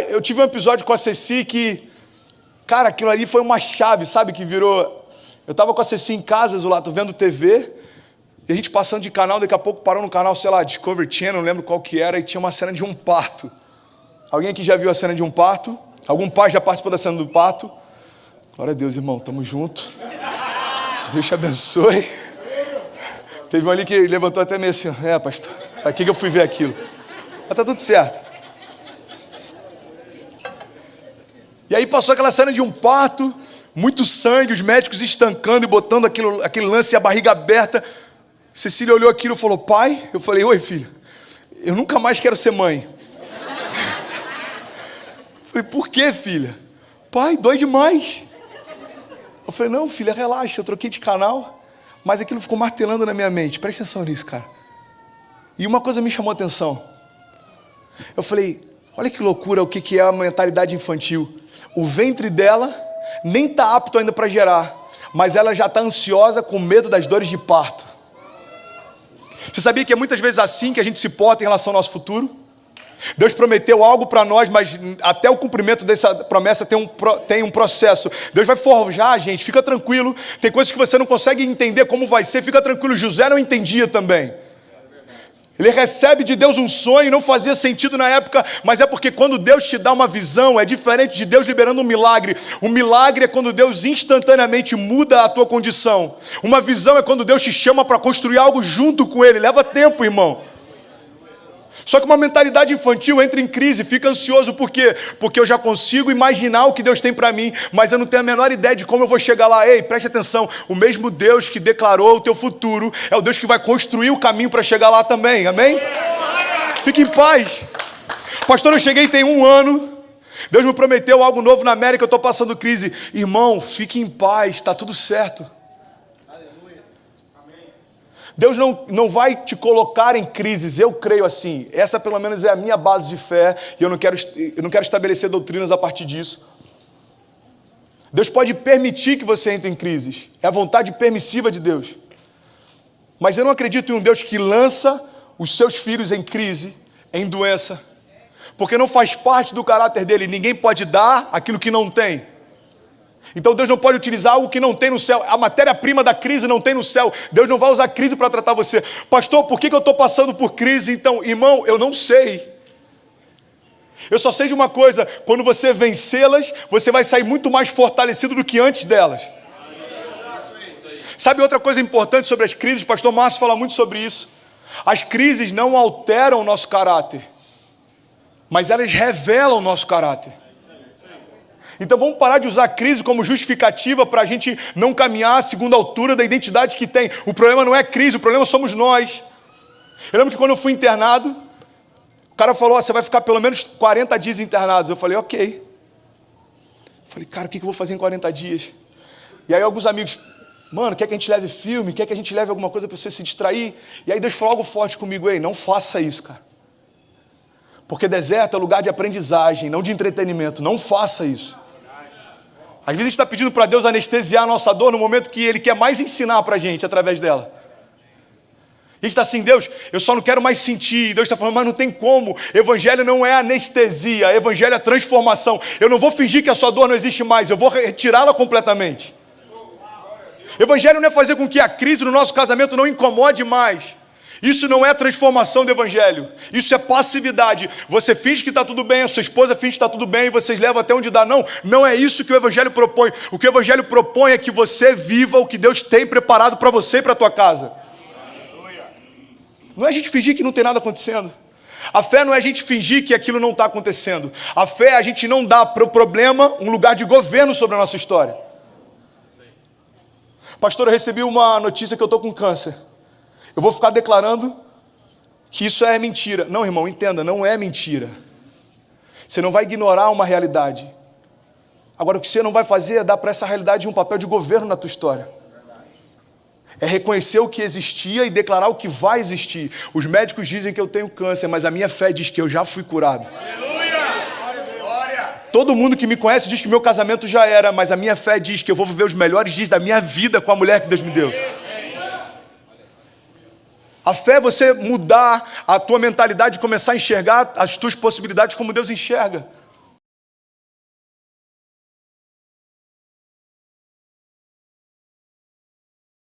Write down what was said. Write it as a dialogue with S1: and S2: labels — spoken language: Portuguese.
S1: Eu tive um episódio com a Ceci que, cara, aquilo ali foi uma chave, sabe, que virou... Eu tava com a Ceci em casa, Zulato, vendo TV, e a gente passando de canal, daqui a pouco parou no canal, sei lá, Discovery Channel, não lembro qual que era, e tinha uma cena de um parto. Alguém aqui já viu a cena de um parto? Algum pai já participou da cena do parto? Glória a Deus, irmão, tamo junto. Deus te abençoe. Teve um ali que levantou até meio assim, pastor, pra que eu fui ver aquilo? Mas tá tudo certo. E aí passou aquela cena de um parto, muito sangue, os médicos estancando e botando aquele lance e a barriga aberta. Cecília olhou aquilo e falou, pai? Eu falei, oi filho, eu nunca mais quero ser mãe. Eu falei, por quê, filha? Pai, dói demais. Eu falei, não filha, relaxa, eu troquei de canal. Mas aquilo ficou martelando na minha mente. Presta atenção nisso, cara. E uma coisa me chamou a atenção. Eu falei, olha que loucura o que é a mentalidade infantil. O ventre dela nem está apto ainda para gerar, mas ela já está ansiosa com medo das dores de parto. Você sabia que é muitas vezes assim que a gente se porta em relação ao nosso futuro? Deus prometeu algo para nós, mas até o cumprimento dessa promessa tem um processo. Deus vai forjar a gente, fica tranquilo. Tem coisas que você não consegue entender como vai ser, fica tranquilo. José não entendia também. Ele recebe de Deus um sonho, não fazia sentido na época, mas é porque quando Deus te dá uma visão, é diferente de Deus liberando um milagre. Um milagre é quando Deus instantaneamente muda a tua condição. Uma visão é quando Deus te chama para construir algo junto com Ele. Leva tempo, irmão. Só que uma mentalidade infantil entra em crise, fica ansioso, por quê? Porque eu já consigo imaginar o que Deus tem para mim, mas eu não tenho a menor ideia de como eu vou chegar lá. Ei, preste atenção, o mesmo Deus que declarou o teu futuro, é o Deus que vai construir o caminho para chegar lá também, amém? Fique em paz. Pastor, eu cheguei tem 1 ano, Deus me prometeu algo novo na América, eu estou passando crise. Irmão, fique em paz, está tudo certo. Deus não vai te colocar em crises, eu creio assim. Essa pelo menos é a minha base de fé, e eu não quero estabelecer doutrinas a partir disso. Deus pode permitir que você entre em crises, é a vontade permissiva de Deus. Mas eu não acredito em um Deus que lança os seus filhos em crise, em doença, porque não faz parte do caráter dele. Ninguém pode dar aquilo que não tem. Então Deus não pode utilizar algo que não tem no céu. A matéria-prima da crise não tem no céu. Deus não vai usar crise para tratar você. Pastor, por que eu estou passando por crise? Então, irmão, eu não sei. Eu só sei de uma coisa: quando você vencê-las, você vai sair muito mais fortalecido do que antes delas. Sabe outra coisa importante sobre as crises? O pastor Márcio fala muito sobre isso. As crises não alteram o nosso caráter, mas elas revelam o nosso caráter. Então vamos parar de usar a crise como justificativa para a gente não caminhar segundo a altura da identidade que tem. O problema não é a crise, o problema somos nós. Eu lembro que quando eu fui internado, o cara falou, você vai ficar pelo menos 40 dias internados. Eu falei, ok. Eu falei, cara, o que eu vou fazer em 40 dias? E aí alguns amigos, mano, quer que a gente leve filme? Quer que a gente leve alguma coisa para você se distrair? E aí Deus falou algo forte comigo, ei, não faça isso, cara. Porque deserto é lugar de aprendizagem, não de entretenimento. Não faça isso. Às vezes a gente está pedindo para Deus anestesiar a nossa dor no momento que Ele quer mais ensinar para a gente através dela. A gente está assim, Deus, eu só não quero mais sentir. Deus está falando, mas não tem como. Evangelho não é anestesia, evangelho é transformação. Eu não vou fingir que a sua dor não existe mais, eu vou retirá-la completamente. Evangelho não é fazer com que a crise no nosso casamento não incomode mais. Isso não é transformação do evangelho, isso é passividade. Você finge que está tudo bem, a sua esposa finge que está tudo bem, e vocês levam até onde dá. Não, não é isso que o evangelho propõe. O que o evangelho propõe é que você viva o que Deus tem preparado para você e para a tua casa. Não é a gente fingir que não tem nada acontecendo. A fé não é a gente fingir que aquilo não está acontecendo. A fé é a gente não dar para o problema um lugar de governo sobre a nossa história. Pastor, eu recebi uma notícia que eu estou com câncer. Eu vou ficar declarando que isso é mentira. Não, irmão, entenda, não é mentira. Você não vai ignorar uma realidade. Agora, o que você não vai fazer é dar para essa realidade um papel de governo na tua história. É reconhecer o que existia e declarar o que vai existir. Os médicos dizem que eu tenho câncer, mas a minha fé diz que eu já fui curado. Todo mundo que me conhece diz que meu casamento já era, mas a minha fé diz que eu vou viver os melhores dias da minha vida com a mulher que Deus me deu. A fé é você mudar a tua mentalidade e começar a enxergar as tuas possibilidades como Deus enxerga.